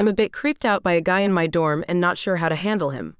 I'm a bit creeped out by a guy in my dorm and not sure how to handle him.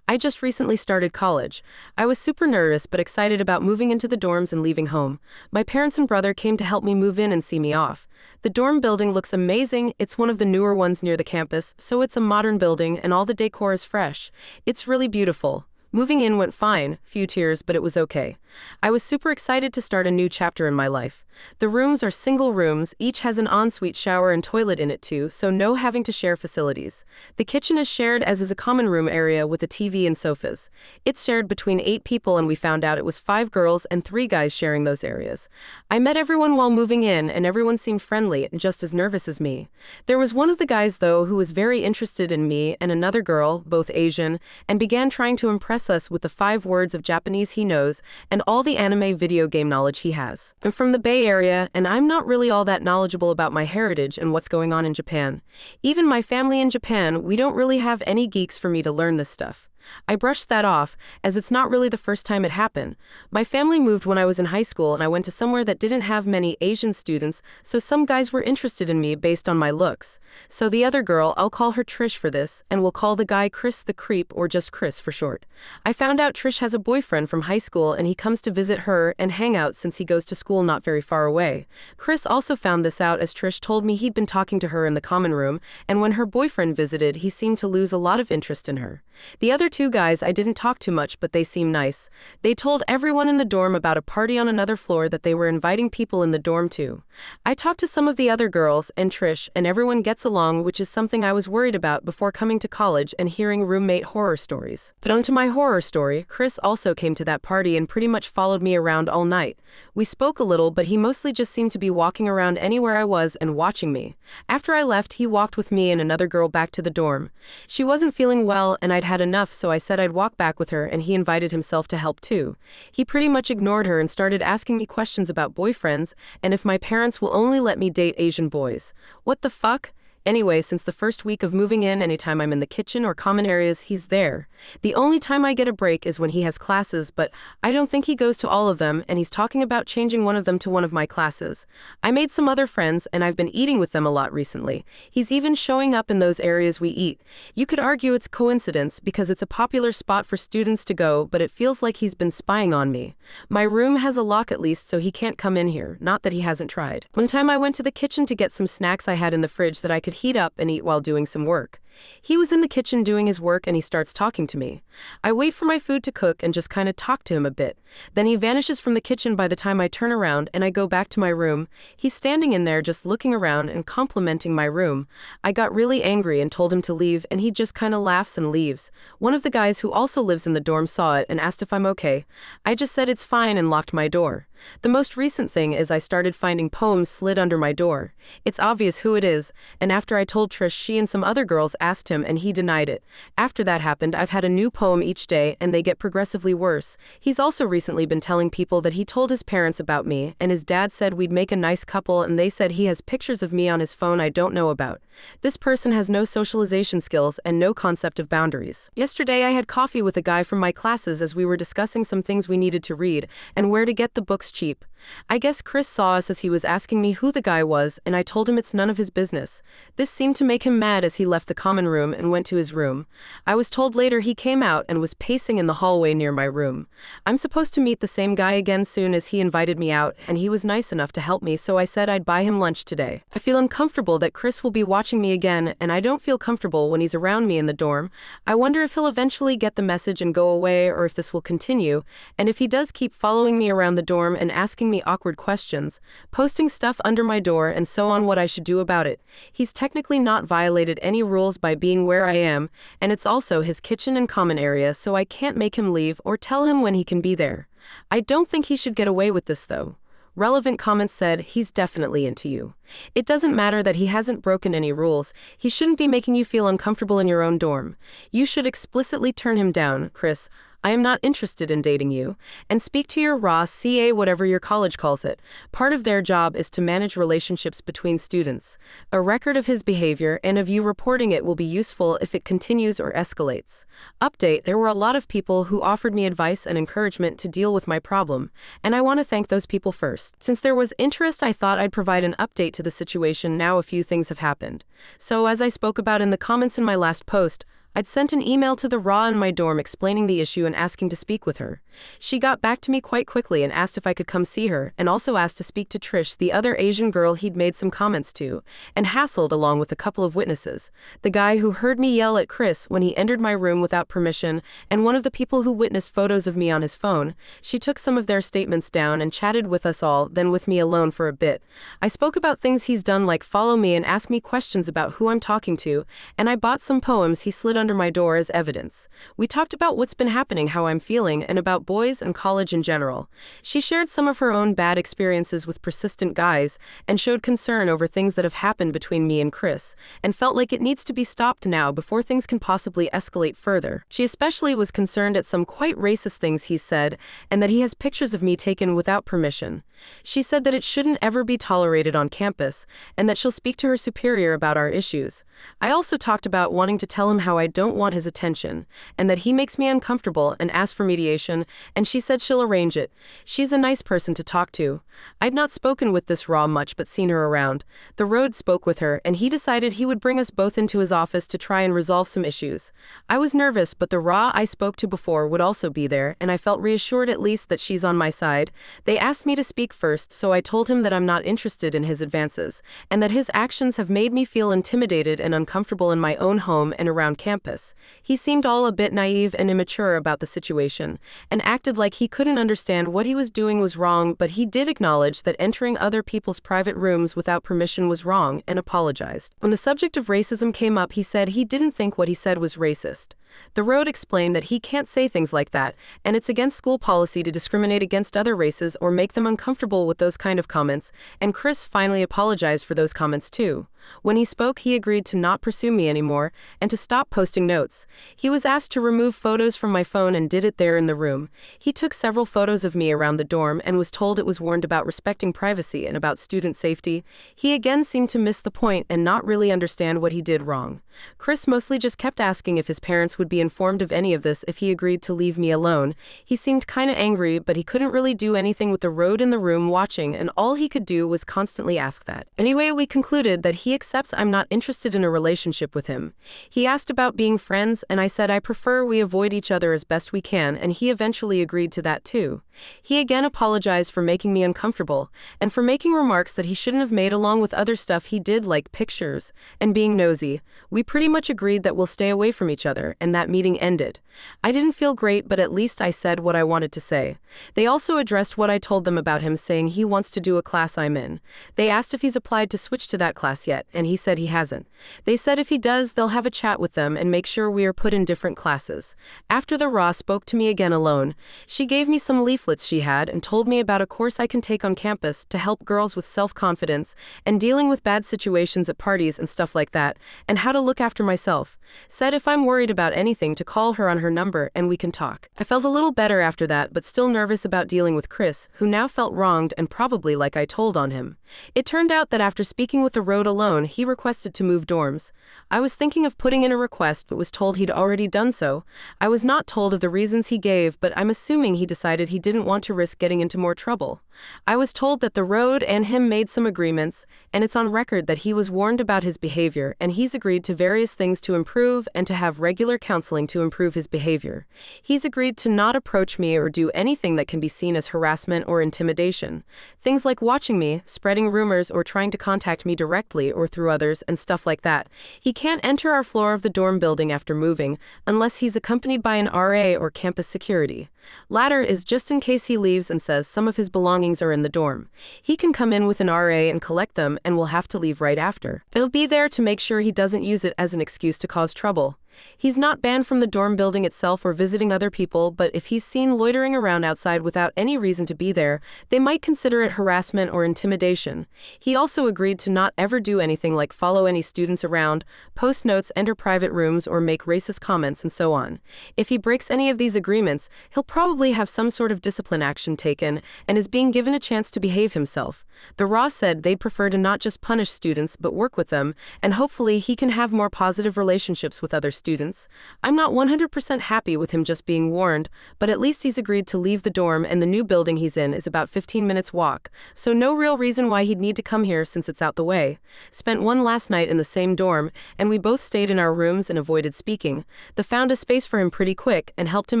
I just recently started college. I was super nervous but excited about moving into the dorms and leaving home. My parents and brother came to help me move in and see me off. The dorm building looks amazing. It's one of the newer ones near the campus, so it's a modern building and all the decor is fresh. It's really beautiful. Moving in went fine, few tears, but it was okay. I was super excited to start a new chapter in my life. The rooms are single rooms, each has an ensuite shower and toilet in it too, so no having to share facilities. The kitchen is shared as is a common room area with a TV and sofas. It's shared between 8 people and we found out it was 5 girls and 3 guys sharing those areas. I met everyone while moving in and everyone seemed friendly and just as nervous as me. There was one of the guys though who was very interested in me and another girl, both Asian, and began trying to impress us with the 5 words of Japanese he knows and all the anime video game knowledge he has. I'm from the Bay Area, and I'm not really all that knowledgeable about my heritage and what's going on in Japan. Even my family in Japan, we don't really have any geeks for me to learn this stuff. I brushed that off, as it's not really the first time it happened. My family moved when I was in high school and I went to somewhere that didn't have many Asian students, so some guys were interested in me based on my looks. So the other girl, I'll call her Trish for this, and we'll call the guy Chris the Creep or just Chris for short. I found out Trish has a boyfriend from high school and he comes to visit her and hang out since he goes to school not very far away. Chris also found this out as Trish told me he'd been talking to her in the common room, and when her boyfriend visited, he seemed to lose a lot of interest in her. The other 2 guys I didn't talk too much, but they seem nice. They told everyone in the dorm about a party on another floor that they were inviting people in the dorm to. I talked to some of the other girls and Trish, and everyone gets along, which is something I was worried about before coming to college and hearing roommate horror stories. But onto my horror story, Chris also came to that party and pretty much followed me around all night. We spoke a little, but he mostly just seemed to be walking around anywhere I was and watching me. After I left, he walked with me and another girl back to the dorm. She wasn't feeling well and I'd had enough, so I said I'd walk back with her, and he invited himself to help too. He pretty much ignored her and started asking me questions about boyfriends and if my parents will only let me date Asian boys. What the fuck? Anyway, since the first week of moving in, anytime I'm in the kitchen or common areas, he's there. The only time I get a break is when he has classes, but I don't think he goes to all of them, and he's talking about changing one of them to one of my classes. I made some other friends, and I've been eating with them a lot recently. He's even showing up in those areas we eat. You could argue it's coincidence because it's a popular spot for students to go, but it feels like he's been spying on me. My room has a lock at least, so he can't come in here, not that he hasn't tried. One time I went to the kitchen to get some snacks I had in the fridge that I could heat up and eat while doing some work. He was in the kitchen doing his work and he starts talking to me. I wait for my food to cook and just kind of talk to him a bit. Then he vanishes from the kitchen by the time I turn around and I go back to my room. He's standing in there just looking around and complimenting my room. I got really angry and told him to leave, and he just kind of laughs and leaves. One of the guys who also lives in the dorm saw it and asked if I'm okay. I just said it's fine and locked my door. The most recent thing is I started finding poems slid under my door. It's obvious who it is, and after I told Trish, she and some other girls asked him and he denied it. After that happened, I've had a new poem each day and they get progressively worse. He's also recently been telling people that he told his parents about me, and his dad said we'd make a nice couple, and they said he has pictures of me on his phone I don't know about. This person has no socialization skills and no concept of boundaries. Yesterday I had coffee with a guy from my classes as we were discussing some things we needed to read and where to get the books cheap. I guess Chris saw us as he was asking me who the guy was, and I told him it's none of his business. This seemed to make him mad as he left the common room and went to his room. I was told later he came out and was pacing in the hallway near my room. I'm supposed to meet the same guy again soon as he invited me out, and he was nice enough to help me, so I said I'd buy him lunch today. I feel uncomfortable that Chris will be watching me again, and I don't feel comfortable when he's around me in the dorm. I wonder if he'll eventually get the message and go away, or if this will continue, and if he does keep following me around the dorm and asking me awkward questions, posting stuff under my door and so on, what I should do about it. He's technically not violated any rules by being where I am, and it's also his kitchen and common area, so I can't make him leave or tell him when he can be there. I don't think he should get away with this though. Relevant comments said, he's definitely into you. It doesn't matter that he hasn't broken any rules. He shouldn't be making you feel uncomfortable in your own dorm. You should explicitly turn him down, Chris. I am not interested in dating you, and speak to your RA CA, whatever your college calls it. Part of their job is to manage relationships between students. A record of his behavior and of you reporting it will be useful if it continues or escalates. Update: there were a lot of people who offered me advice and encouragement to deal with my problem, and I want to thank those people first. Since there was interest, I thought I'd provide an update to the situation. Now a few things have happened. So as I spoke about in the comments in my last post, I'd sent an email to the RA in my dorm explaining the issue and asking to speak with her. She got back to me quite quickly and asked if I could come see her, and also asked to speak to Trish, the other Asian girl he'd made some comments to, and hassled along with a couple of witnesses. The guy who heard me yell at Chris when he entered my room without permission, and one of the people who witnessed photos of me on his phone. She took some of their statements down and chatted with us all, then with me alone for a bit. I spoke about things he's done like follow me and ask me questions about who I'm talking to, and I bought some poems he slid under my door as evidence. We talked about what's been happening, how I'm feeling, and about boys and college in general. She shared some of her own bad experiences with persistent guys and showed concern over things that have happened between me and Chris, and felt like it needs to be stopped now before things can possibly escalate further. She especially was concerned at some quite racist things he said, and that he has pictures of me taken without permission. She said that it shouldn't ever be tolerated on campus, and that she'll speak to her superior about our issues. I also talked about wanting to tell him how I don't want his attention, and that he makes me uncomfortable, and asked for mediation, and she said she'll arrange it. She's a nice person to talk to. I'd not spoken with this RA much but seen her around. The road spoke with her, and he decided he would bring us both into his office to try and resolve some issues. I was nervous, but the RA I spoke to before would also be there, and I felt reassured at least that she's on my side. They asked me to speak first, so I told him that I'm not interested in his advances, and that his actions have made me feel intimidated and uncomfortable in my own home and around campus. He seemed all a bit naive and immature about the situation, and acted like he couldn't understand what he was doing was wrong, but he did acknowledge that entering other people's private rooms without permission was wrong, and apologized. When the subject of racism came up, he said he didn't think what he said was racist. The road explained that he can't say things like that, and it's against school policy to discriminate against other races or make them uncomfortable with those kind of comments, and Chris finally apologized for those comments too. When he spoke, he agreed to not pursue me anymore and to stop posting notes. He was asked to remove photos from my phone and did it there in the room. He took several photos of me around the dorm and was told it was warned about respecting privacy and about student safety. He again seemed to miss the point and not really understand what he did wrong. Chris mostly just kept asking if his parents would be informed of any of this if he agreed to leave me alone. He seemed kinda angry, but he couldn't really do anything with the road in the room watching, and all he could do was constantly ask that. Anyway, we concluded that he accepts I'm not interested in a relationship with him. He asked about being friends, and I said I prefer we avoid each other as best we can, and he eventually agreed to that too. He again apologized for making me uncomfortable, and for making remarks that he shouldn't have made along with other stuff he did like pictures, and being nosy. We pretty much agreed that we'll stay away from each other, and that meeting ended. I didn't feel great, but at least I said what I wanted to say. They also addressed what I told them about him, saying he wants to do a class I'm in. They asked if he's applied to switch to that class yet, and he said he hasn't. They said if he does, they'll have a chat with them and make sure we are put in different classes. After the RA spoke to me again alone, she gave me some leaflets she had and told me about a course I can take on campus to help girls with self-confidence and dealing with bad situations at parties and stuff like that, and how to look after myself. Said if I'm worried about anything to call her on her number and we can talk. I felt a little better after that, but still nervous about dealing with Chris, who now felt wronged and probably like I told on him. It turned out that after speaking with the road alone, he requested to move dorms. I was thinking of putting in a request but was told he'd already done so. I was not told of the reasons he gave, but I'm assuming he decided he didn't want to risk getting into more trouble. I was told that the road and him made some agreements, and it's on record that he was warned about his behavior, and he's agreed to various things to improve and to have regular counseling to improve his behavior. He's agreed to not approach me or do anything that can be seen as harassment or intimidation. Things like watching me, spreading rumors, or trying to contact me directly or through others and stuff like that. He can't enter our floor of the dorm building after moving unless he's accompanied by an RA or campus security. Latter is just in case he leaves and says some of his belongings are in the dorm. He can come in with an RA and collect them and will have to leave right after. They'll be there to make sure he doesn't use it as an excuse to cause trouble. He's not banned from the dorm building itself or visiting other people, but if he's seen loitering around outside without any reason to be there, they might consider it harassment or intimidation. He also agreed to not ever do anything like follow any students around, post notes, enter private rooms, or make racist comments, and so on. If he breaks any of these agreements, he'll probably have some sort of discipline action taken and is being given a chance to behave himself. The RA said they'd prefer to not just punish students but work with them, and hopefully he can have more positive relationships with other students. I'm not 100% happy with him just being warned, but at least he's agreed to leave the dorm, and the new building he's in is about 15 minutes walk, so no real reason why he'd need to come here since it's out the way. Spent one last night in the same dorm, and we both stayed in our rooms and avoided speaking. They found a space for him pretty quick and helped him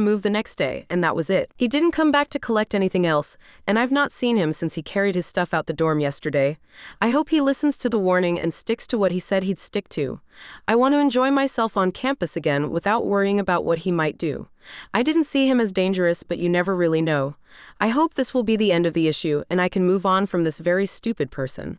move the next day, and that was it. He didn't come back to collect anything else, and I've not seen him since he carried his stuff out the dorm yesterday. I hope he listens to the warning and sticks to what he said he'd stick to. I want to enjoy myself on campus again without worrying about what he might do. I didn't see him as dangerous, but you never really know. I hope this will be the end of the issue and I can move on from this very stupid person.